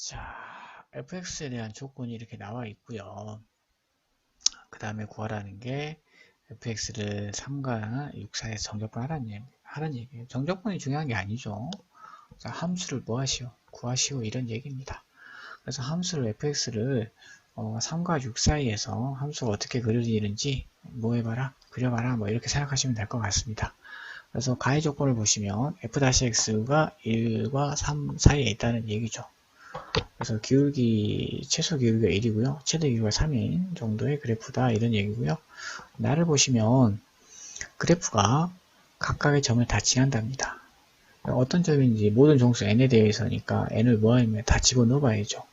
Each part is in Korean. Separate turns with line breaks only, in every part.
자, fx에 대한 조건이 이렇게 나와 있고요. 그 다음에 구하라는 게 fx를 3과 6 사이에서 정적분하라는 얘기예요. 정적분이 중요한 게 아니죠. 자, 함수를 뭐 하시오? 구하시오 이런 얘기입니다. 그래서 함수를 fx를 3과 6 사이에서 함수가 어떻게 그려지는지 뭐 해봐라? 그려봐라 뭐 이렇게 생각하시면 될 것 같습니다. 그래서 가해 조건을 보시면 f-x가 1과 3 사이에 있다는 얘기죠. 그래서 최소 기울기가 1이고요. 최대 기울기가 3인 정도의 그래프다 이런 얘기고요. 나를 보시면 그래프가 각각의 점을 다 지난답니다. 어떤 점인지 모든 정수 n에 대해서니까 n을 뭐 하면 다 집어넣어 봐야죠.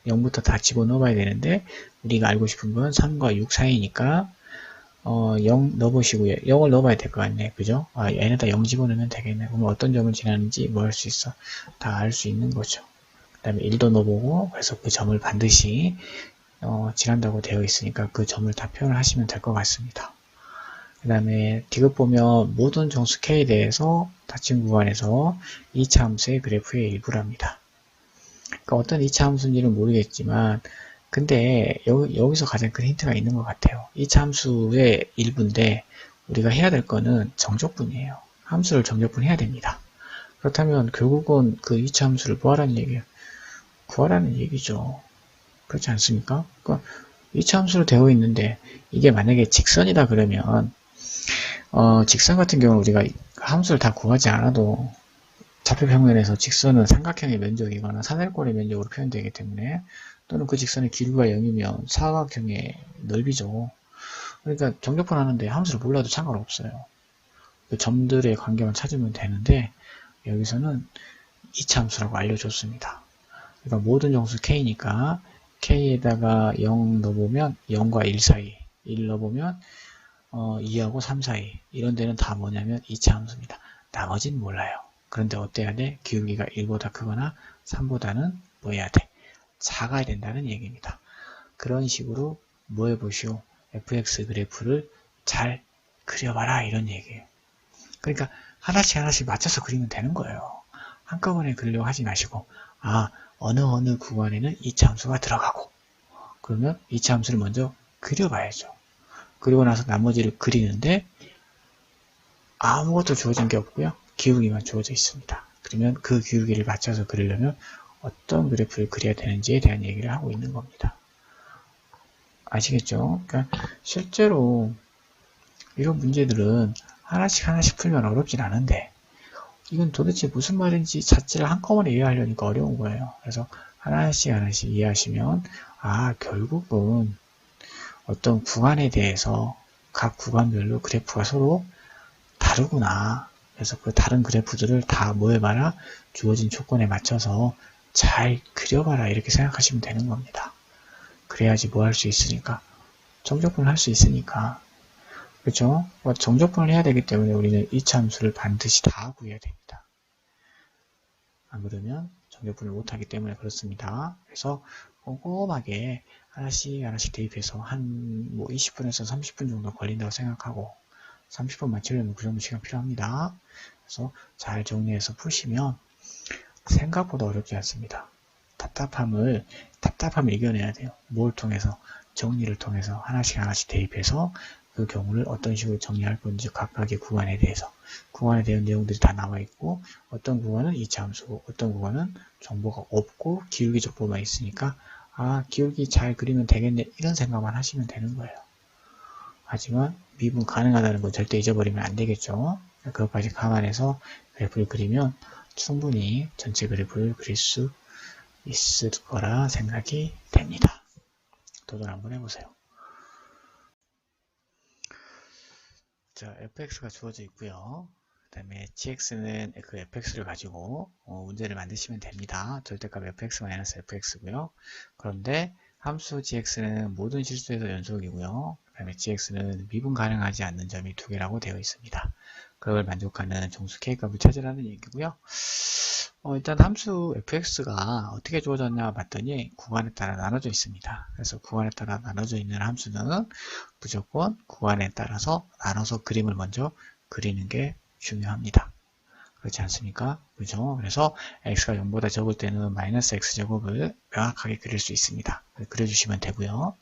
0부터 다 집어넣어 봐야 되는데 우리가 알고 싶은 건 3과 6 사이니까 0 넣어보시고요. 0을 넣어봐야 될 것 같네. 그죠? n에다 0 집어넣으면 되겠네. 그러면 어떤 점을 지나는지 뭐 할 수 있어? 다 알 수 있는 거죠. 그 다음에 1도 넣어보고 그래서 그 점을 반드시 지난다고 되어 있으니까 그 점을 다 표현을 하시면 될 것 같습니다. 그 다음에 디귿 보면 모든 정수 k에 대해서 닫힌 구간에서 2차 함수의 그래프의 일부랍니다. 그러니까 어떤 2차 함수인지는 모르겠지만 근데 여기서 가장 큰 힌트가 있는 것 같아요. 2차 함수의 일부인데 우리가 해야 될 거는 정적분이에요. 함수를 정적분해야 됩니다. 그렇다면 결국은 그 2차 함수를 뭐 하라는 얘기예요? 구하라는 얘기죠. 그렇지 않습니까? 그러니까 2차 함수로 되어 있는데 이게 만약에 직선이다 그러면 직선 같은 경우는 우리가 함수를 다 구하지 않아도 좌표평면에서 직선은 삼각형의 면적이거나 사대꼴의 면적으로 표현되기 때문에 또는 그 직선의 길이가 0이면 사각형의 넓이죠. 그러니까 정적분 하는데 함수를 몰라도 상관없어요. 그 점들의 관계만 찾으면 되는데 여기서는 2차 함수라고 알려줬습니다. 그러니까 모든 정수 k니까 k에다가 0 넣어보면 0과 1 사이, 1 넣어보면 2하고 3 사이 이런 데는 다 뭐냐면 2차 함수입니다. 나머지는 몰라요. 그런데 어때야 돼? 기울기가 1보다 크거나 3보다는 뭐 해야 돼? 작아야 된다는 얘기입니다. 그런 식으로 뭐 해보시오? fx 그래프를 잘 그려봐라 이런 얘기예요. 그러니까 하나씩 맞춰서 그리면 되는 거예요. 한꺼번에 그리려고 하지 마시고 어느 구간에는 2차 함수가 들어가고 그러면 2차 함수를 먼저 그려봐야죠. 그리고 나서 나머지를 그리는데 아무것도 주어진 게 없고요. 기울기만 주어져 있습니다. 그러면 그 기울기를 맞춰서 그리려면 어떤 그래프를 그려야 되는지에 대한 얘기를 하고 있는 겁니다. 아시겠죠? 그러니까 실제로 이런 문제들은 하나씩 풀면 어렵진 않은데 이건 도대체 무슨 말인지 자체를 한꺼번에 이해하려니까 어려운 거예요. 그래서 하나씩 이해하시면 결국은 어떤 구간에 대해서 각 구간별로 그래프가 서로 다르구나. 그래서 그 다른 그래프들을 다 모여봐라. 주어진 조건에 맞춰서 잘 그려봐라. 이렇게 생각하시면 되는 겁니다. 그래야지 뭐 할 수 있으니까. 정적분을 할 수 있으니까. 그렇죠? 정적분을 해야 되기 때문에 우리는 2차 함수를 반드시 다 구해야 됩니다. 안 그러면 정적분을 못하기 때문에 그렇습니다. 그래서 꼼꼼하게 하나씩 대입해서 한 20분에서 30분 정도 걸린다고 생각하고 30분 맞추려면 그 정도 시간 필요합니다. 그래서 잘 정리해서 푸시면 생각보다 어렵지 않습니다. 답답함을 이겨내야 돼요. 뭘 통해서? 정리를 통해서 하나씩 대입해서 그 경우를 어떤 식으로 정리할 건지 각각의 구간에 대한 내용들이 다 나와 있고 어떤 구간은 2차 함수고 어떤 구간은 정보가 없고 기울기 정보만 있으니까 기울기 잘 그리면 되겠네 이런 생각만 하시면 되는 거예요. 하지만 미분 가능하다는 건 절대 잊어버리면 안 되겠죠. 그것까지 감안해서 그래프를 그리면 충분히 전체 그래프를 그릴 수 있을 거라 생각이 됩니다. 도전 한번 해보세요. 자, fx가 주어져 있고요. 그 다음에 gx는 그 fx를 가지고 문제를 만드시면 됩니다. 절대값 fx-fx고요. 그런데 함수 gx는 모든 실수에서 연속이고요. 그 다음에 gx는 미분 가능하지 않는 점이 두 개라고 되어 있습니다. 그걸 만족하는 정수 k값을 찾으라는 얘기고요. 일단 함수 fx가 어떻게 주어졌냐 봤더니 구간에 따라 나눠져 있습니다. 그래서 구간에 따라 나눠져 있는 함수는 무조건 구간에 따라서 나눠서 그림을 먼저 그리는 게 중요합니다. 그렇지 않습니까? 그죠? 그래서 x가 0보다 적을 때는 마이너스 x제곱을 명확하게 그릴 수 있습니다. 그려주시면 되고요.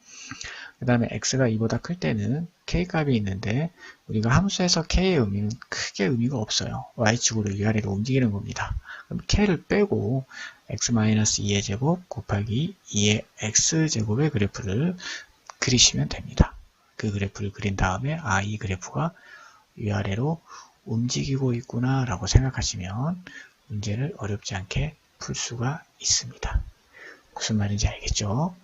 그 다음에 x가 2보다 클 때는 k값이 있는데 우리가 함수에서 k의 의미는 크게 의미가 없어요. y축으로 위아래로 움직이는 겁니다. 그럼 k를 빼고 x-2의 제곱 곱하기 2의 x제곱의 그래프를 그리시면 됩니다. 그 그래프를 그린 다음에 이 그래프가 위아래로 움직이고 있구나 라고 생각하시면 문제를 어렵지 않게 풀 수가 있습니다. 무슨 말인지 알겠죠?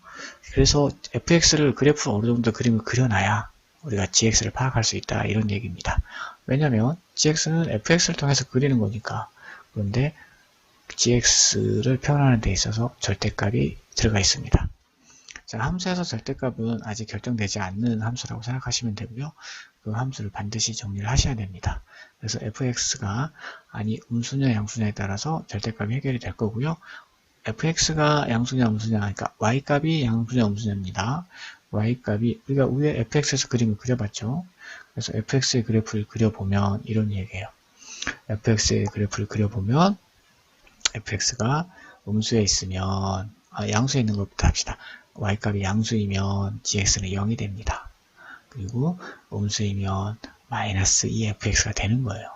그래서 fx를 그래프 어느 정도 그림을 그려놔야 우리가 gx를 파악할 수 있다 이런 얘기입니다. 왜냐하면 gx는 fx를 통해서 그리는 거니까. 그런데 gx를 표현하는 데 있어서 절대값이 들어가 있습니다. 자, 함수에서 절대값은 아직 결정되지 않는 함수라고 생각하시면 되고요. 그 함수를 반드시 정리를 하셔야 됩니다. 그래서 fx가 음수냐 양수냐에 따라서 절대값이 해결이 될 거고요. fx가 양수냐 음수냐, 그러니까 y값이 양수냐 음수냐입니다. y값이 우리가 위에 fx에서 그림을 그려봤죠. 그래서 fx의 그래프를 그려보면 이런 얘기예요. fx의 그래프를 그려보면 fx가 음수에 있으면 양수에 있는 것부터 합시다. y값이 양수이면 gx는 0이 됩니다. 그리고 음수이면 마이너스 2fx가 되는 거예요.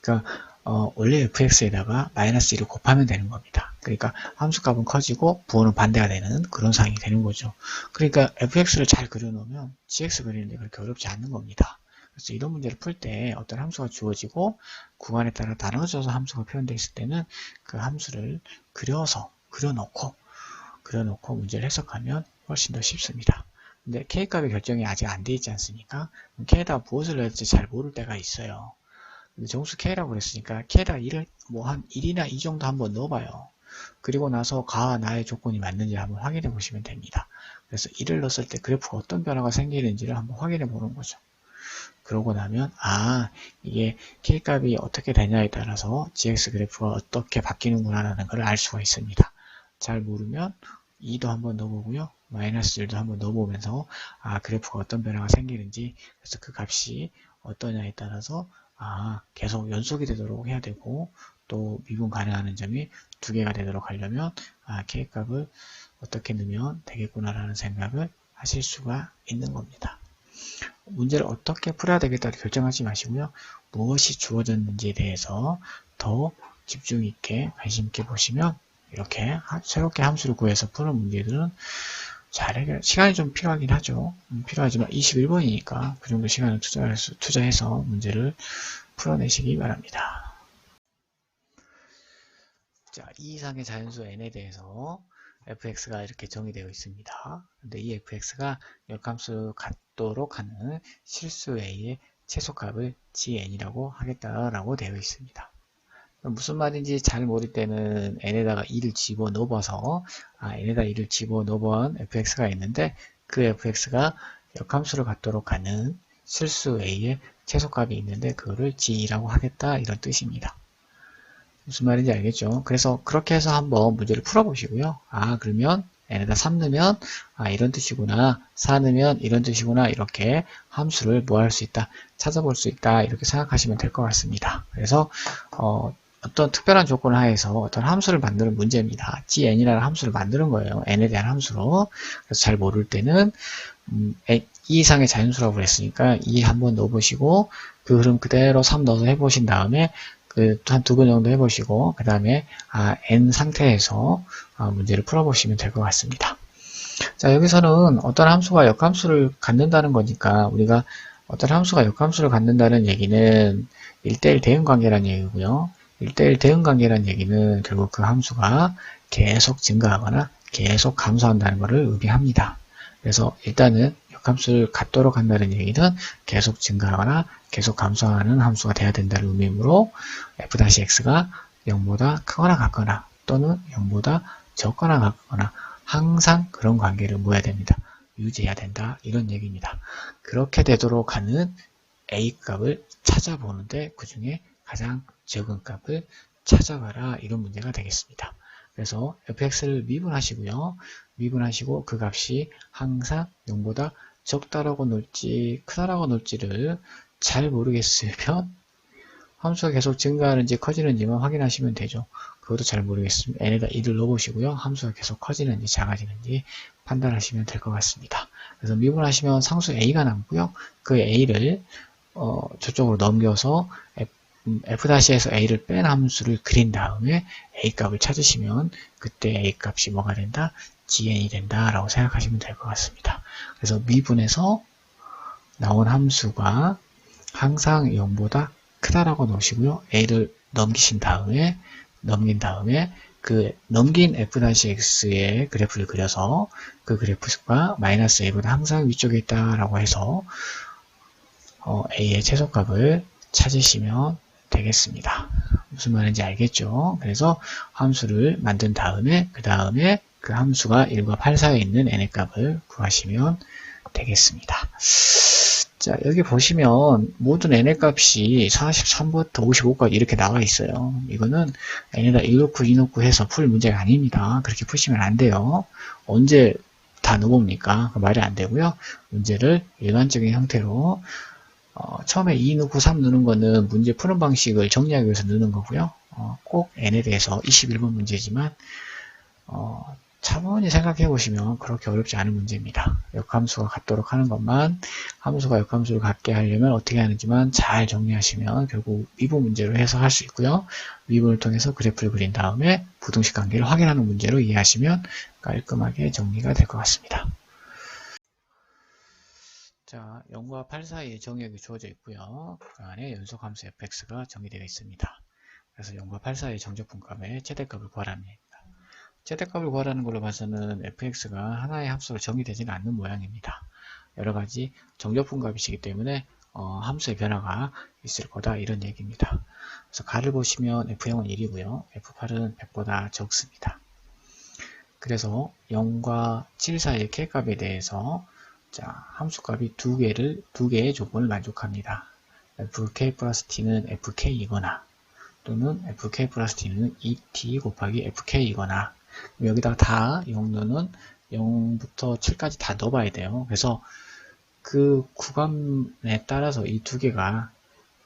그러니까 원래 fx에다가 마이너스 1을 곱하면 되는 겁니다. 그러니까 함수값은 커지고 부호는 반대가 되는 그런 상황이 되는 거죠. 그러니까 fx를 잘 그려놓으면 gx 그리는데 그렇게 어렵지 않는 겁니다. 그래서 이런 문제를 풀 때 어떤 함수가 주어지고 구간에 따라 나눠져서 함수가 표현되어 있을 때는 그 함수를 그려놓고 문제를 해석하면 훨씬 더 쉽습니다. 근데 k값의 결정이 아직 안 돼 있지 않습니까? k에다가 무엇을 넣을지 잘 모를 때가 있어요. 근데 정수 k라고 그랬으니까 k에다가 1을 한 1이나 2 정도 한번 넣어봐요. 그리고 나서 가와 나의 조건이 맞는지 한번 확인해 보시면 됩니다. 그래서 1을 넣었을 때 그래프가 어떤 변화가 생기는지를 한번 확인해 보는 거죠. 그러고 나면 이게 k값이 어떻게 되냐에 따라서 gx 그래프가 어떻게 바뀌는구나 라는 걸 알 수가 있습니다. 잘 모르면 2도 한번 넣어보고요. 마이너스 1도 한번 넣어보면서 그래프가 어떤 변화가 생기는지, 그래서 그 값이 어떠냐에 따라서 계속 연속이 되도록 해야 되고, 또 미분 가능한 점이 2개가 되도록 하려면 k값을 어떻게 넣으면 되겠구나 라는 생각을 하실 수가 있는 겁니다. 문제를 어떻게 풀어야 되겠다고 결정하지 마시고요. 무엇이 주어졌는지에 대해서 더 집중 있게 관심 있게 보시면 이렇게 새롭게 함수를 구해서 푸는 문제들은 잘 해결, 시간이 좀 필요하긴 하죠. 필요하지만 21번이니까 그 정도 시간을 투자해서 문제를 풀어내시기 바랍니다. 자, 이 이상의 자연수 n에 대해서 fx가 이렇게 정의되어 있습니다. 근데 이 fx가 역함수 같도록 하는 실수 a의 최소값을 gn이라고 하겠다라고 되어 있습니다. 무슨 말인지 잘 모를 때는 n에다가 2를 집어넣어서 n에다 2를 집어넣어본 fx가 있는데 그 fx가 역함수를 갖도록 하는 실수 a의 최소값이 있는데 그거를 g라고 하겠다 이런 뜻입니다. 무슨 말인지 알겠죠? 그래서 그렇게 해서 한번 문제를 풀어보시고요. 그러면 n에다 3 넣으면 이런 뜻이구나, 4 넣으면 이런 뜻이구나, 이렇게 함수를 뭐 할 수 있다, 찾아볼 수 있다, 이렇게 생각하시면 될 것 같습니다. 그래서 어떤 특별한 조건 하에서 어떤 함수를 만드는 문제입니다. gn이라는 함수를 만드는 거예요. n에 대한 함수로. 그래서 잘 모를 때는 2 이상의 자연수라고 그랬으니까 2 한번 넣어보시고 그 흐름 그대로 3 넣어서 해보신 다음에 한 2번 정도 해보시고 그 다음에 n 상태에서 문제를 풀어보시면 될 것 같습니다. 자, 여기서는 어떤 함수가 역함수를 갖는다는 거니까 우리가 어떤 함수가 역함수를 갖는다는 얘기는 1대1 대응관계라는 얘기고요. 1대1 대응관계라는 얘기는 결국 그 함수가 계속 증가하거나 계속 감소한다는 것을 의미합니다. 그래서 일단은 역함수를 갖도록 한다는 얘기는 계속 증가하거나 계속 감소하는 함수가 돼야 된다는 의미이므로 f-x가 0보다 크거나 같거나 또는 0보다 적거나 같거나 항상 그런 관계를 뭐 해야 됩니다. 유지해야 된다. 이런 얘기입니다. 그렇게 되도록 하는 a값을 찾아보는데 그 중에 가장 적은 값을 찾아봐라. 이런 문제가 되겠습니다. 그래서 fx를 미분하시고요. 미분하시고 그 값이 항상 0보다 적다라고 놓을지 크다라고 놓을지를 잘 모르겠으면 함수가 계속 증가하는지 커지는지만 확인하시면 되죠. 그것도 잘 모르겠습니다. n에다 1을 넣어보시고요. 함수가 계속 커지는지 작아지는지 판단하시면 될 것 같습니다. 그래서 미분하시면 상수 a가 남고요. 그 a를 저쪽으로 넘겨서 f-에서 a를 뺀 함수를 그린 다음에 a 값을 찾으시면 그때 a 값이 뭐가 된다? gn이 된다 라고 생각하시면 될 것 같습니다. 그래서 미분에서 나온 함수가 항상 0보다 크다라고 놓으시고요. a를 넘긴 다음에 그 넘긴 f-x의 그래프를 그려서 그 그래프가 마이너스 a보다 항상 위쪽에 있다라고 해서 a의 최소값을 찾으시면 되겠습니다. 무슨 말인지 알겠죠? 그래서 함수를 만든 다음에 그 함수가 1과 8 사이에 있는 n의 값을 구하시면 되겠습니다. 자, 여기 보시면 모든 n의 값이 43부터 55까지 이렇게 나와 있어요. 이거는 n에다 1 넣고 2 넣고 해서 풀 문제가 아닙니다. 그렇게 푸시면 안 돼요. 언제 다 넣어봅니까? 말이 안 되고요. 문제를 일반적인 형태로 처음에 2 넣고 3 넣는 거는 문제 푸는 방식을 정리하기 위해서 넣는 거고요. 꼭 n에 대해서 21번 문제지만 차분히 생각해 보시면 그렇게 어렵지 않은 문제입니다. 역함수가 같도록 하는 것만, 함수가 역함수를 같게 하려면 어떻게 하는지만 잘 정리하시면 결국 미분 문제로 해석할 수 있고요. 미분을 통해서 그래프를 그린 다음에 부등식 관계를 확인하는 문제로 이해하시면 깔끔하게 정리가 될 것 같습니다. 자, 0과 8 사이에 정역이 주어져 있고요. 그 안에 연속함수 fx가 정의되어 있습니다. 그래서 0과 8 사이의 정적분값의 최대값을 구하랍니다. 최대값을 구하라는 걸로 봐서는 fx가 하나의 함수로 정의되지는 않는 모양입니다. 여러가지 정적분값이시기 때문에 함수의 변화가 있을 거다 이런 얘기입니다. 그래서 가를 보시면 f0은 1이고요. f8은 100보다 적습니다. 그래서 0과 7 사이의 k값에 대해서 자, 함수값이 두 개의 조건을 만족합니다. fk 플러스 t는 fk이거나 또는 fk 플러스 t는 2t 곱하기 fk이거나 여기다가 다 0는 0부터 7까지 다 넣어봐야 돼요. 그래서 그 구간에 따라서 이 두 개가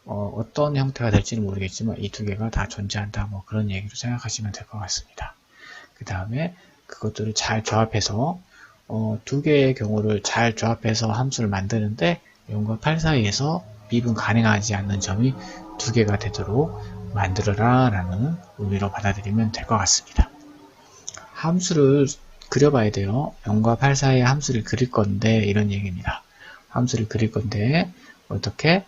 어떤 형태가 될지는 모르겠지만 이 두 개가 다 존재한다 뭐 그런 얘기로 생각하시면 될 것 같습니다. 그 다음에 그것들을 잘 조합해서 두 개의 경우를 잘 조합해서 함수를 만드는데 0과 8 사이에서 미분 가능하지 않는 점이 두 개가 되도록 만들어라 라는 의미로 받아들이면 될 것 같습니다. 함수를 그려봐야 돼요. 0과 8 사이에 함수를 그릴 건데 이런 얘기입니다. 함수를 그릴 건데 어떻게?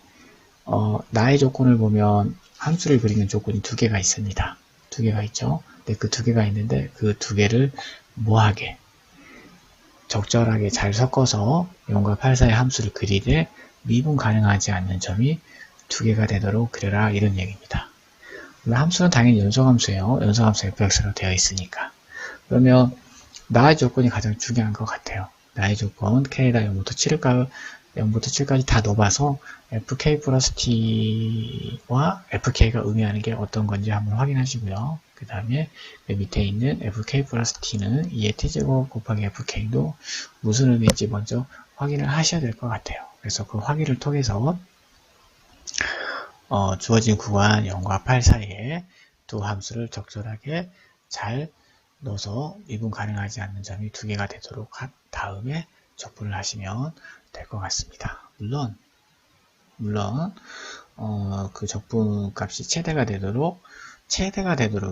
나의 조건을 보면 함수를 그리는 조건이 두 개가 있습니다. 두 개가 있죠. 근데 그 두 개가 있는데 그 두 개를 뭐하게? 적절하게 잘 섞어서 0과 8 사이의 함수를 그리되 미분 가능하지 않는 점이 두 개가 되도록 그려라 이런 얘기입니다. 함수는 당연히 연속함수예요. 연속함수 fx로 되어 있으니까. 그러면 나의 조건이 가장 중요한 것 같아요. 나의 조건 k에다 0부터 7까지 다 넣어봐서 fk 플러스 t와 fk가 의미하는 게 어떤 건지 한번 확인하시고요. 그 다음에 밑에 있는 fk 플러스 t는 2의 t제곱 곱하기 fk도 무슨 의미인지 먼저 확인을 하셔야 될 것 같아요. 그래서 그 확인을 통해서 주어진 구간 0과 8 사이에 두 함수를 적절하게 잘 넣어서 미분 가능하지 않는 점이 두 개가 되도록 한 다음에 적분을 하시면 될 것 같습니다. 물론 그 적분 값이 최대가 되도록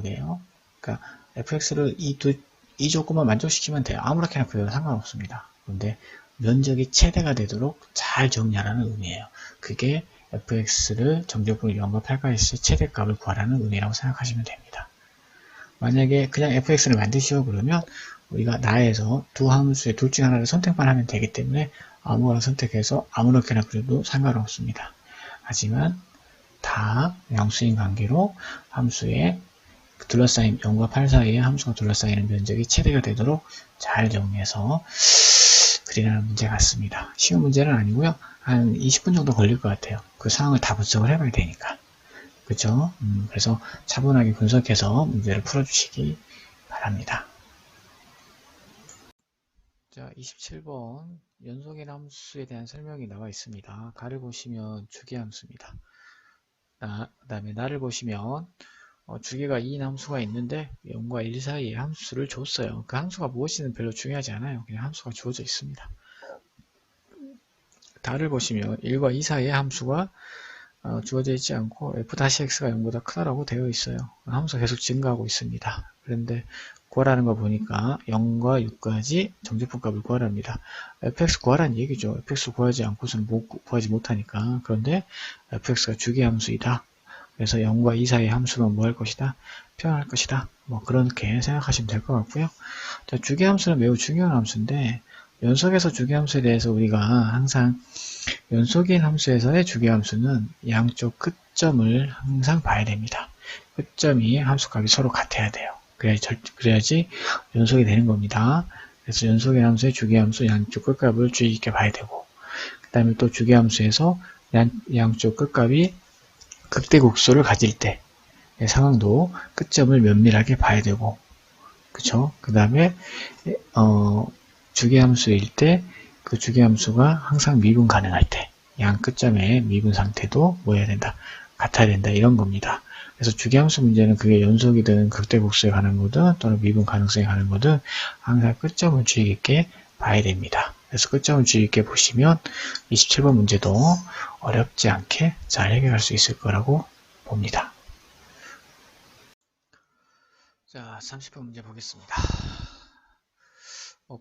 해요. 그러니까 fx를 이 조건만 만족시키면 돼요. 아무렇게나 그려도 상관없습니다. 그런데 면적이 최대가 되도록 잘 정리하라는 의미예요. 그게 fx를 정적분을 0과 8까지 했을 최대값을 구하라는 의미라고 생각하시면 됩니다. 만약에 그냥 fx를 만드시오 그러면 우리가 나에서 두 함수의 둘 중 하나를 선택만 하면 되기 때문에 아무거나 선택해서 아무렇게나 그려도 상관없습니다. 하지만 다 양수인 관계로 함수의 둘러싸인 0과 8 사이에 함수가 둘러싸이는 면적이 최대가 되도록 잘 정리해서 그리라는 문제 같습니다. 쉬운 문제는 아니고요. 한 20분 정도 걸릴 것 같아요. 그 상황을 다 분석을 해봐야 되니까. 그렇죠? 그래서 차분하게 분석해서 문제를 풀어주시기 바랍니다. 자, 27번 연속인 함수에 대한 설명이 나와 있습니다. 가를 보시면 주기함수입니다. 그 다음에 나를 보시면 주기가 2인 함수가 있는데 0과 1 사이에 함수를 줬어요. 그 함수가 무엇이든 별로 중요하지 않아요. 그냥 함수가 주어져 있습니다. 다를 보시면 1과 2 사이에 함수가 주어져 있지 않고 f-x가 0보다 크다라고 되어 있어요. 함수가 계속 증가하고 있습니다. 그런데 구하라는 거 보니까 0과 6까지 정제품 값을 구하랍니다. fx 구하라는 얘기죠. fx 구하지 않고서는 구하지 못하니까. 그런데 fx가 주기함수이다. 그래서 0과 2 사이의 함수는 뭐 할 것이다? 표현할 것이다. 뭐 그렇게 생각하시면 될 것 같고요. 자, 주기함수는 매우 중요한 함수인데 연속에서 주기함수에 대해서 우리가 항상 연속인 함수에서의 주기함수는 양쪽 끝점을 항상 봐야 됩니다. 끝점이 함수값이 서로 같아야 돼요. 그래야지 연속이 되는 겁니다. 그래서 연속인 함수의 주기함수 양쪽 끝값을 주의 깊게 봐야 되고, 그 다음에 또 주기함수에서 양쪽 끝값이 극대국수를 가질 때 상황도 끝점을 면밀하게 봐야 되고, 그쵸? 그 다음에 주기함수일 때 그 주기함수가 항상 미분 가능할 때 양 끝점의 미분 상태도 뭐 해야 된다? 같아야 된다. 이런 겁니다. 그래서 주기함수 문제는 그게 연속이든 극대국수에 관한 거든 또는 미분 가능성에 관한 거든 항상 끝점을 주의 깊게 봐야 됩니다. 그래서 끝점을 주의 깊게 보시면 27번 문제도 어렵지 않게 잘 해결할 수 있을 거라고 봅니다. 자, 30번 문제 보겠습니다.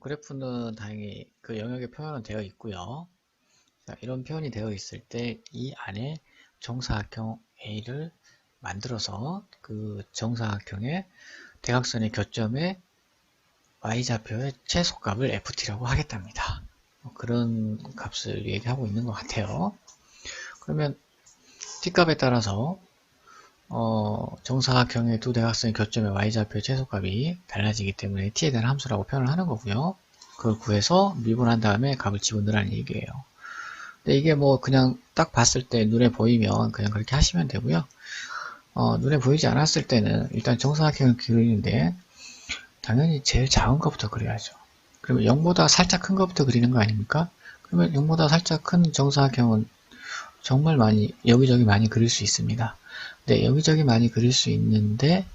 그래프는 다행히 그 영역에 표현은 되어 있고요. 자, 이런 표현이 되어 있을 때 이 안에 정사각형 A를 만들어서 그 정사각형의 대각선의 교점의 y좌표의 최소값을 ft라고 하겠답니다. 그런 값을 얘기하고 있는 것 같아요. 그러면 t값에 따라서 정사각형의 두 대각선의 교점의 y좌표의 최소값이 달라지기 때문에 t에 대한 함수라고 표현을 하는 거고요. 그걸 구해서 미분한 다음에 값을 집어넣으라는 얘기예요. 근데 이게 뭐 그냥 딱 봤을 때 눈에 보이면 그냥 그렇게 하시면 되고요. 눈에 보이지 않았을 때는 일단 정사각형을 그리는데 당연히 제일 작은 것부터 그려야죠. 그러면 0보다 살짝 큰 것부터 그리는 거 아닙니까? 그러면 0보다 살짝 큰 정사각형은 정말 여기저기 많이 그릴 수 있습니다. 네, 여기저기 많이 그릴 수 있는데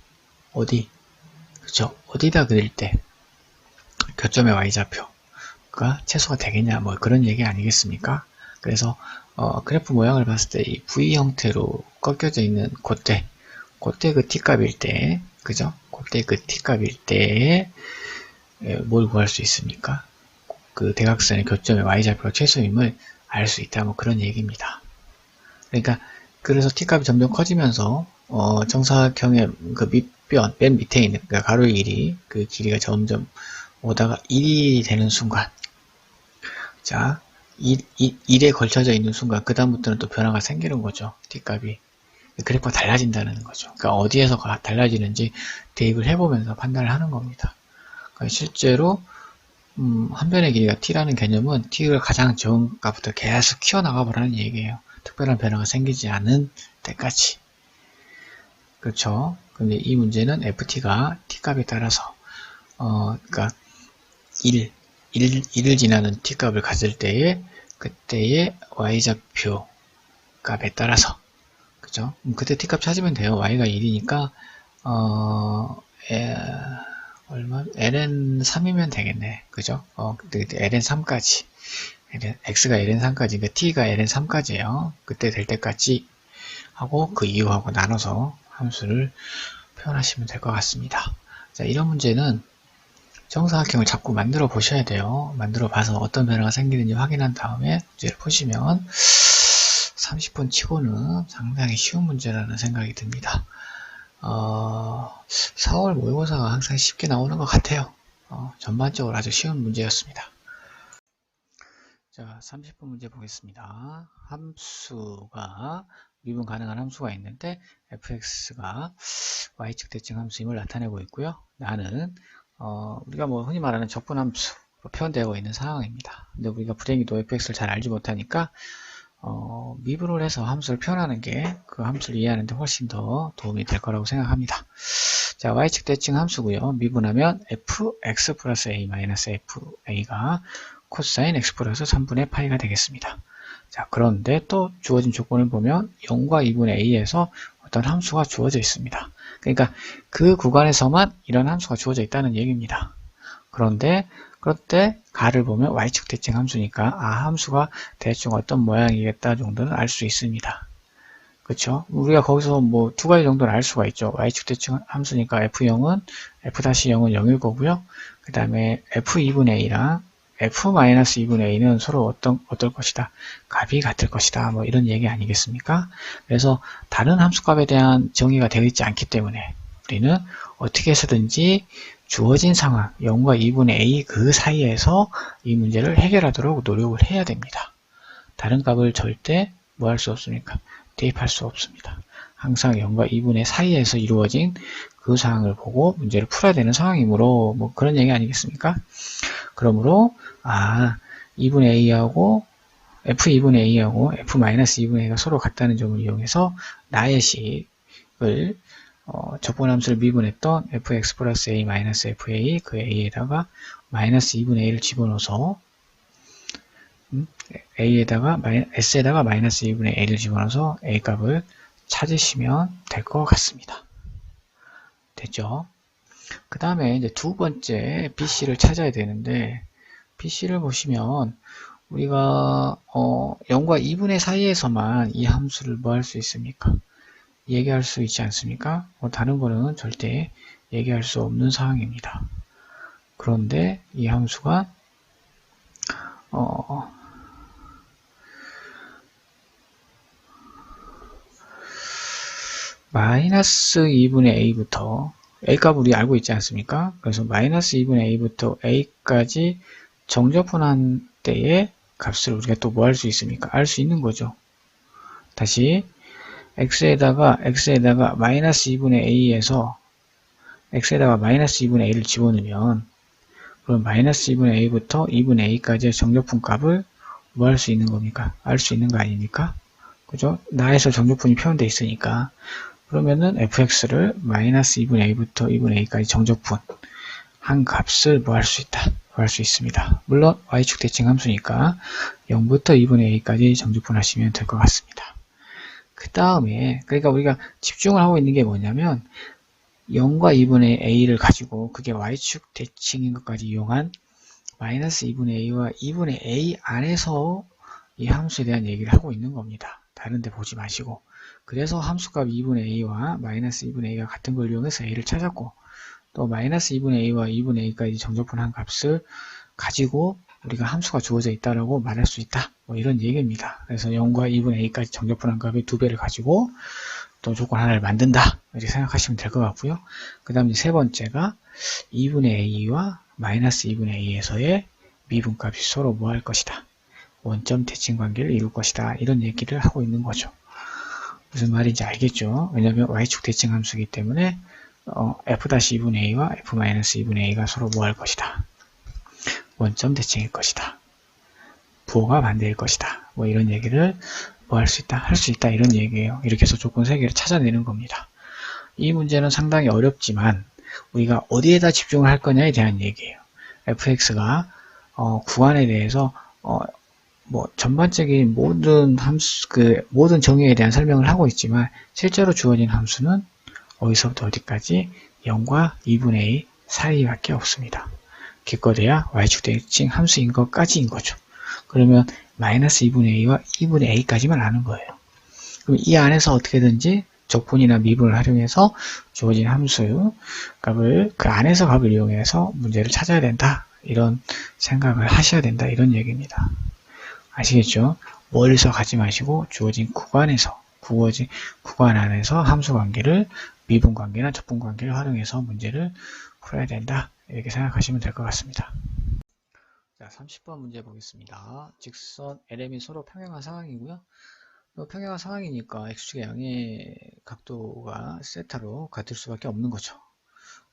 어디? 그쵸? 어디다 그릴 때 교점의 y좌표가 최소가 되겠냐 뭐 그런 얘기 아니겠습니까? 그래서 그래프 모양을 봤을 때 이 V 형태로 꺾여져 있는 그때 그 t값일 때 그죠? 그때 그 t값일 때에 뭘 구할 수 있습니까? 그 대각선의 교점의 y좌표가 최소임을 알 수 있다 뭐 그런 얘기입니다. 그러니까 그래서 t값이 점점 커지면서 정사각형의 그 밑변 맨 밑에 있는 그러니까 가로의 길이 그 길이가 점점 오다가 1이 되는 순간 자 1에 걸쳐져 있는 순간 그 다음부터는 또 변화가 생기는 거죠. t값이 그래프가 달라진다는 거죠. 그러니까 어디에서 달라지는지 대입을 해보면서 판단을 하는 겁니다. 그러니까 실제로 한 변의 길이가 t라는 개념은 t가 가장 적은 값부터 계속 키워나가 보라는 얘기예요. 특별한 변화가 생기지 않은 때까지. 그렇죠? 근데 이 문제는 ft가 t값에 따라서 그러니까 1을 지나는 t값을 가질 때에 그때의 y좌표 값에 따라서 그죠? 그때 t값 찾으면 돼요. y가 1이니까 ln 3이면 되겠네. 그죠? ln 3까지 x가 ln 3까지 그러니까 t가 ln 3까지예요. 그때 될 때까지 하고 그 이유하고 나눠서 함수를 표현하시면 될 것 같습니다. 자, 이런 문제는 정사각형을 자꾸 만들어 보셔야 돼요. 만들어 봐서 어떤 변화가 생기는지 확인한 다음에 문제를 푸시면 30분 치고는 상당히 쉬운 문제라는 생각이 듭니다. 4월 모의고사가 항상 쉽게 나오는 것 같아요. 전반적으로 아주 쉬운 문제였습니다. 자, 30분 문제 보겠습니다. 함수가 미분 가능한 함수가 있는데 fx가 y축 대칭 함수임을 나타내고 있고요. 나는 우리가 뭐 흔히 말하는 적분함수로 표현되어 있는 상황입니다. 근데 우리가 불행히도 fx를 잘 알지 못하니까 미분을 해서 함수를 표현하는 게 그 함수를 이해하는 데 훨씬 더 도움이 될 거라고 생각합니다. 자, y축 대칭 함수고요. 미분하면 fx 플러스 a 마이너스 fa가 코사인 x 플러스 3분의 파이가 되겠습니다. 자, 그런데 또 주어진 조건을 보면 0과 2분의 a에서 어떤 함수가 주어져 있습니다. 그러니까 그 구간에서만 이런 함수가 주어져 있다는 얘기입니다. 그런데 그때 가를 보면 y축 대칭 함수니까 함수가 대충 어떤 모양이겠다 정도는 알 수 있습니다. 그렇죠? 우리가 거기서 뭐 두 가지 정도는 알 수가 있죠. y축 대칭 함수니까 f0은 f-0은 0일 거고요. 그 다음에 f2분의 a랑 f-2분의 a는 서로 어떨 것이다. 값이 같을 것이다. 뭐 이런 얘기 아니겠습니까? 그래서 다른 함수값에 대한 정의가 되어 있지 않기 때문에 우리는 어떻게 해서든지 주어진 상황 0과 2분의 a 그 사이에서 이 문제를 해결하도록 노력을 해야 됩니다. 다른 값을 절대 뭐 할 수 없습니까? 대입할 수 없습니다. 항상 0과 2분의 사이에서 이루어진 그 상황을 보고 문제를 풀어야 되는 상황이므로 뭐 그런 얘기 아니겠습니까? 그러므로 2분의 a하고 f2분의 a하고 f-2분의 a가 서로 같다는 점을 이용해서 나의 식을 적분함수를 미분했던 fx 플러스 a 마이너스 fa 그 a에다가 마이너스 2분의 a를 집어넣어서 s에다가 마이너스 2분의 a를 집어넣어서 a 값을 찾으시면 될 것 같습니다. 됐죠? 그 다음에 이제 두 번째 bc를 찾아야 되는데 bc를 보시면 우리가 0과 2분의 사이에서만 이 함수를 뭐 할 수 있습니까? 얘기할 수 있지 않습니까? 다른 거는 절대 얘기할 수 없는 상황입니다. 그런데 이 함수가 마이너스 2분의 a부터 a값 우리 알고 있지 않습니까? 그래서 마이너스 2분의 a부터 a까지 정적분한 때의 값을 우리가 또 뭐 할 수 있습니까? 알 수 있는 거죠. 다시 x에다가 마이너스 2분의 a에서 x에다가 마이너스 2분의 a를 집어넣으면 그럼 마이너스 2분의 a부터 2분의 a까지의 정적분 값을 뭐 할 수 있는 겁니까? 알 수 있는 거 아닙니까? 그죠? 나에서 정적분이 표현되어 있으니까 그러면은 fx를 마이너스 2분의 a부터 2분의 a까지 정적분 한 값을 뭐 할 수 있다? 뭐 할 수 있습니다. 물론 y축 대칭 함수니까 0부터 2분의 a까지 정적분 하시면 될 것 같습니다. 그 다음에 그러니까 우리가 집중을 하고 있는 게 뭐냐면 0과 2분의 a를 가지고 그게 y축 대칭인 것까지 이용한 마이너스 2분의 a와 2분의 a 안에서 이 함수에 대한 얘기를 하고 있는 겁니다. 다른 데 보지 마시고 그래서 함수값 2분의 a와 마이너스 2분의 a가 같은 걸 이용해서 a를 찾았고 또 마이너스 2분의 a와 2분의 a까지 정적분한 값을 가지고 우리가 함수가 주어져 있다라고 말할 수 있다. 뭐 이런 얘기입니다. 그래서 0과 2분의 a까지 정적분한 값의 2배를 가지고 또 조건 하나를 만든다. 이렇게 생각하시면 될 것 같고요. 그 다음 세 번째가 2분의 a와 마이너스 2분의 a에서의 미분값이 서로 뭐 할 것이다. 원점 대칭 관계를 이룰 것이다. 이런 얘기를 하고 있는 거죠. 무슨 말인지 알겠죠? 왜냐하면 y축 대칭 함수이기 때문에 f-2분의 a와 f-2분의 a가 서로 뭐 할 것이다. 원점 대칭일 것이다. 부호가 반대일 것이다. 뭐 이런 얘기를 뭐 할 수 있다. 할 수 있다. 이런 얘기예요. 이렇게 해서 조건 3개를 찾아내는 겁니다. 이 문제는 상당히 어렵지만 우리가 어디에다 집중을 할 거냐에 대한 얘기예요. fx가 구간에 대해서 뭐 전반적인 모든 함수 모든 정의에 대한 설명을 하고 있지만 실제로 주어진 함수는 어디서부터 어디까지 0과 2분의 a 사이밖에 없습니다. 기껏해야 y축 대칭 함수인 것까지인 거죠. 그러면 마이너스 2분의 a와 2분의 a까지만 아는 거예요. 그럼 이 안에서 어떻게든지 적분이나 미분을 활용해서 주어진 함수 값을 그 안에서 값을 이용해서 문제를 찾아야 된다. 이런 생각을 하셔야 된다. 이런 얘기입니다. 아시겠죠? 멀리서 가지 마시고 주어진 구간에서 구간 안에서 함수 관계를 미분 관계나 적분 관계를 활용해서 문제를 풀어야 된다. 이렇게 생각하시면 될 것 같습니다. 자, 30번 문제 보겠습니다. 직선 LM이 서로 평행한 상황이고요. 평행한 상황이니까 x축의 양의 각도가 세타로 같을 수밖에 없는 거죠.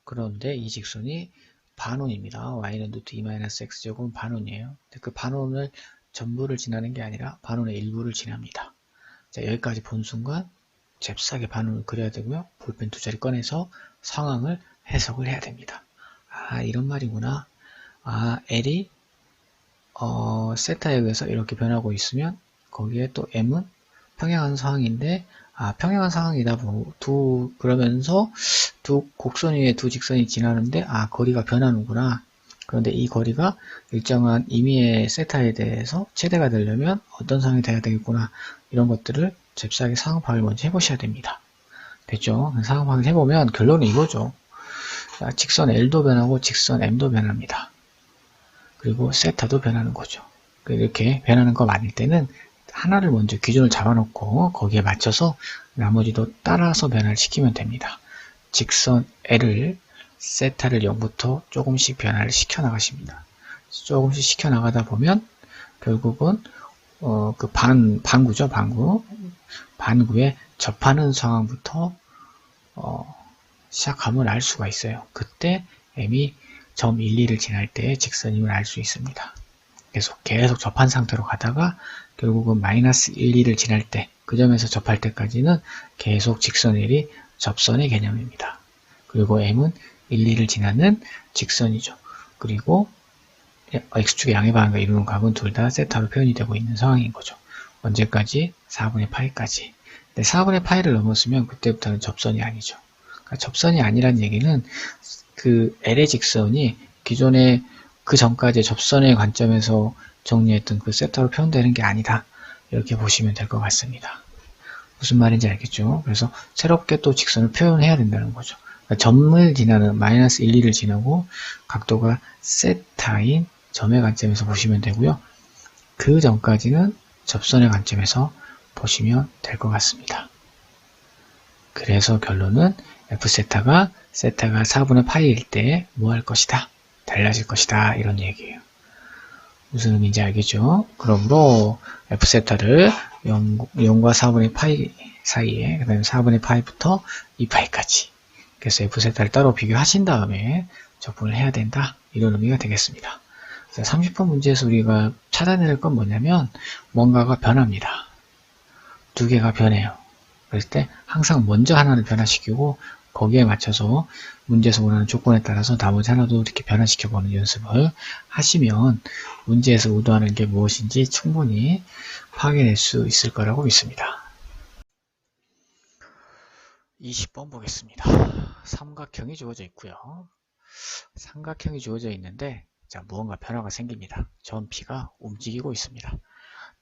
그런데 이 직선이 반원입니다. y는 루트 2-x제곱은 반원이에요. 근데 그 반원을 전부를 지나는 게 아니라 반원의 일부를 지납니다. 자, 여기까지 본 순간 잽싸게 반원을 그려야 되고요. 볼펜 2자리 꺼내서 상황을 해석을 해야 됩니다. 이런 말이구나. L이 세타에 의해서 이렇게 변하고 있으면 거기에 또 m은 평행한 상황인데 평행한 상황이다 그러면서 두 곡선 위에 두 직선이 지나는데 거리가 변하는구나. 그런데 이 거리가 일정한 임의의 세타에 대해서 최대가 되려면 어떤 상황이 돼야 되겠구나. 이런 것들을 잽싸게 상황 파악을 먼저 해보셔야 됩니다. 됐죠? 상황 파악을 해보면 결론은 이거죠. 직선 L도 변하고 직선 M도 변합니다. 그리고 세타도 변하는 거죠. 이렇게 변하는 거 많을 때는 하나를 먼저 기준을 잡아놓고 거기에 맞춰서 나머지도 따라서 변화를 시키면 됩니다. 직선 L을 세타를 0부터 조금씩 변화를 시켜 나가십니다. 조금씩 시켜 나가다 보면 결국은 그 반구죠. 반구에 접하는 상황부터 시작하면 알 수가 있어요. 그때 m이 점 1, 2를 지날 때 직선임을 알 수 있습니다. 계속 접한 상태로 가다가 결국은 마이너스 1, 2를 지날 때 그 점에서 접할 때까지는 계속 직선 1이 접선의 개념입니다. 그리고 m은 1, 2를 지나는 직선이죠. 그리고 x축의 양의 방향과 이루는 각은 둘 다 세타로 표현이 되고 있는 상황인 거죠. 언제까지? 4분의 파이까지. 근데 4분의 파이를 넘었으면 그때부터는 접선이 아니죠. 그러니까 접선이 아니란 얘기는 그 L의 직선이 기존에 그 전까지 접선의 관점에서 정리했던 그 세타로 표현되는 게 아니다. 이렇게 보시면 될 것 같습니다. 무슨 말인지 알겠죠? 그래서 새롭게 또 직선을 표현해야 된다는 거죠. 그러니까 점을 지나는 마이너스 1, 2를 지나고 각도가 세타인 점의 관점에서 보시면 되고요. 그 전까지는 접선의 관점에서 보시면 될 것 같습니다. 그래서 결론은 f세타가 4분의 파이일 때 뭐 할 것이다? 달라질 것이다. 이런 얘기예요. 무슨 의미인지 알겠죠? 그러므로 f세타를 0과 4분의 파이 사이에 그 다음에 4분의 파이부터 2파이까지 그래서 f세타를 따로 비교하신 다음에 적분을 해야 된다. 이런 의미가 되겠습니다. 30번 문제에서 우리가 찾아낼 건 뭐냐면 뭔가가 변합니다. 두 개가 변해요. 그럴 때 항상 먼저 하나를 변화시키고 거기에 맞춰서 문제에서 원하는 조건에 따라서 나머지 하나도 이렇게 변화시켜보는 연습을 하시면 문제에서 의도하는 게 무엇인지 충분히 파악해낼 수 있을 거라고 믿습니다. 20번 보겠습니다. 삼각형이 주어져 있고요. 삼각형이 주어져 있는데 무언가 변화가 생깁니다. 점 P가 움직이고 있습니다.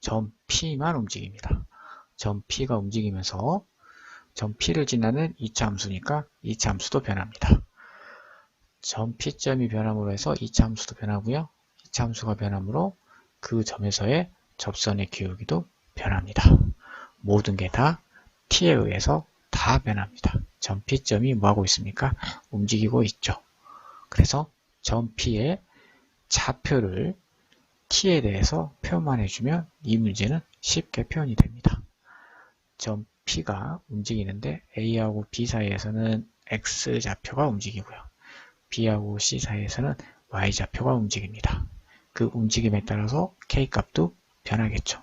점 P만 움직입니다. 점 P가 움직이면서 점 P를 지나는 2차 함수니까 2차 함수도 변합니다. 점 P점이 변함으로 해서 2차 함수도 변하고요. 2차 함수가 변함으로 그 점에서의 접선의 기울기도 변합니다. 모든 게 다 T에 의해서 다 변합니다. 점 P점이 뭐하고 있습니까? 움직이고 있죠. 그래서 점 P의 차표를 T에 대해서 표현만 해주면 이 문제는 쉽게 표현이 됩니다. 점 P가 움직이는데 A하고 B 사이에서는 X좌표가 움직이고요. B하고 C 사이에서는 Y좌표가 움직입니다. 그 움직임에 따라서 K값도 변하겠죠.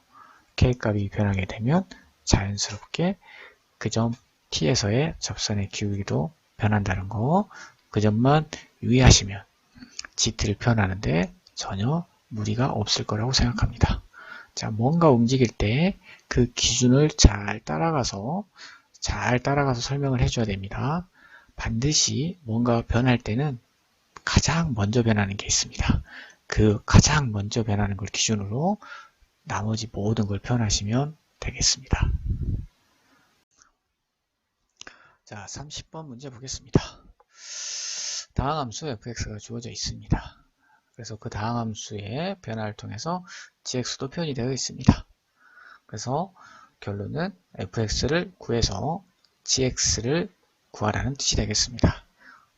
K값이 변하게 되면 자연스럽게 그 점 T에서의 접선의 기울기도 변한다는 거, 그 점만 유의하시면 GT를 표현하는데 전혀 무리가 없을 거라고 생각합니다. 자, 뭔가 움직일 때 그 기준을 잘 따라가서 설명을 해줘야 됩니다. 반드시 뭔가 변할 때는 가장 먼저 변하는 게 있습니다. 그 가장 먼저 변하는 걸 기준으로 나머지 모든 걸 표현하시면 되겠습니다. 자, 30번 문제 보겠습니다. 다항함수 fx가 주어져 있습니다. 그래서 그 다항함수의 변화를 통해서 gx도 표현이 되어 있습니다. 그래서 결론은 fx를 구해서 gx를 구하라는 뜻이 되겠습니다.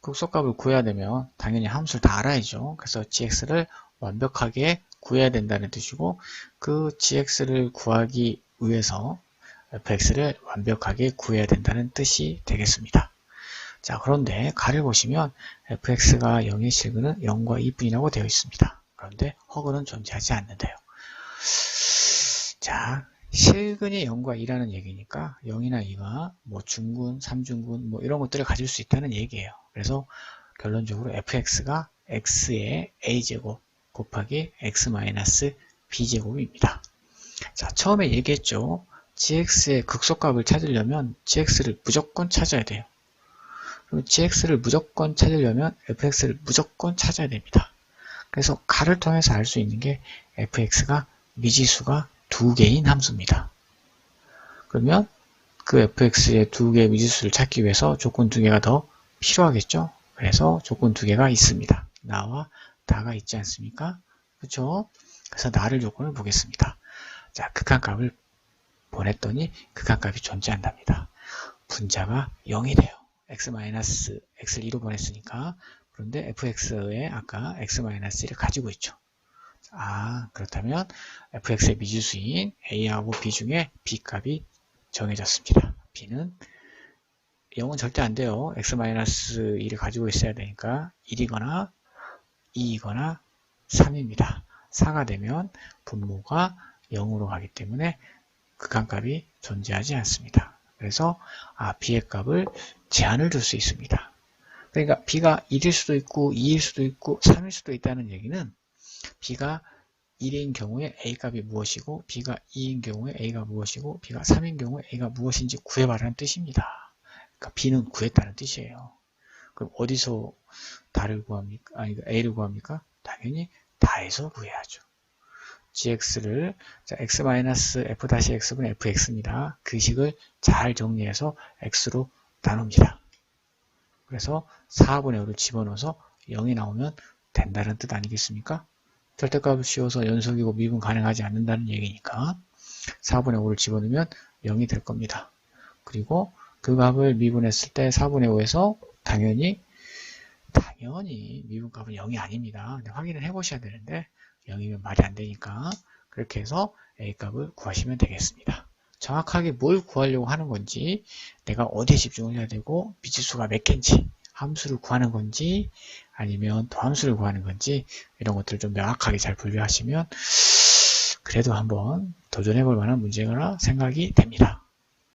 극소값을 구해야 되면 당연히 함수를 다 알아야죠. 그래서 gx를 완벽하게 구해야 된다는 뜻이고 그 gx를 구하기 위해서 fx를 완벽하게 구해야 된다는 뜻이 되겠습니다. 자, 그런데 가를 보시면 fx가 0의 실근은 0과 2뿐이라고 되어 있습니다. 그런데 허근은 존재하지 않는데요. 자, 실근이 0과 2라는 얘기니까 0이나 2가 뭐 중근, 3중근 뭐 이런 것들을 가질 수 있다는 얘기예요. 그래서 결론적으로 fx가 x의 a제곱 곱하기 x-b제곱입니다. 자, 처음에 얘기했죠. gx의 극소값을 찾으려면 gx를 무조건 찾아야 돼요. 그럼 gx를 무조건 찾으려면 fx를 무조건 찾아야 됩니다. 그래서 가를 통해서 알 수 있는 게 fx가 미지수가 2개인 함수입니다. 그러면 그 fx의 2개의 미지수를 찾기 위해서 조건 2개가 더 필요하겠죠. 그래서 조건 2개가 있습니다. 나와 다가 있지 않습니까? 그렇죠? 그래서 나를 조건을 보겠습니다. 자, 극한값을 보냈더니 극한값이 존재한답니다. 분자가 0이 돼요. x-x를 2로 보냈으니까. 그런데 fx에 아까 x-1을 가지고 있죠. 아, 그렇다면 fx의 미지수인 a하고 b 중에 b 값이 정해졌습니다. b는 0은 절대 안 돼요. x-1을 가지고 있어야 되니까 1이거나 2이거나 3입니다. 4가 되면 분모가 0으로 가기 때문에 극한값이 존재하지 않습니다. 그래서 b의 값을 제한을 줄 수 있습니다. 그러니까 b가 1일 수도 있고 2일 수도 있고 3일 수도 있다는 얘기는 b가 1인 경우에 a 값이 무엇이고 b가 2인 경우에 a가 무엇이고 b가 3인 경우에 a가 무엇인지 구해봐라는 뜻입니다. 그러니까 b는 구했다는 뜻이에요. 그럼 어디서 다를 구합니까? 아니, a를 구합니까? 당연히 다에서 구해야죠. gx를 x-f-x분의 fx입니다. 그 식을 잘 정리해서 x로 나눕니다. 그래서 4분의 5를 집어넣어서 0이 나오면 된다는 뜻 아니겠습니까? 절대값을 씌워서 연속이고 미분 가능하지 않는다는 얘기니까 4분의 5를 집어넣으면 0이 될 겁니다. 그리고 그 값을 미분했을 때 4분의 5에서 당연히 미분값은 0이 아닙니다. 근데 확인을 해보셔야 되는데 0이면 말이 안 되니까 그렇게 해서 A값을 구하시면 되겠습니다. 정확하게 뭘 구하려고 하는 건지, 내가 어디에 집중을 해야 되고 미지수가 몇 개인지, 함수를 구하는 건지 아니면 도함수를 구하는 건지 이런 것들을 좀 명확하게 잘 분류하시면 그래도 한번 도전해 볼 만한 문제가 생각이 됩니다.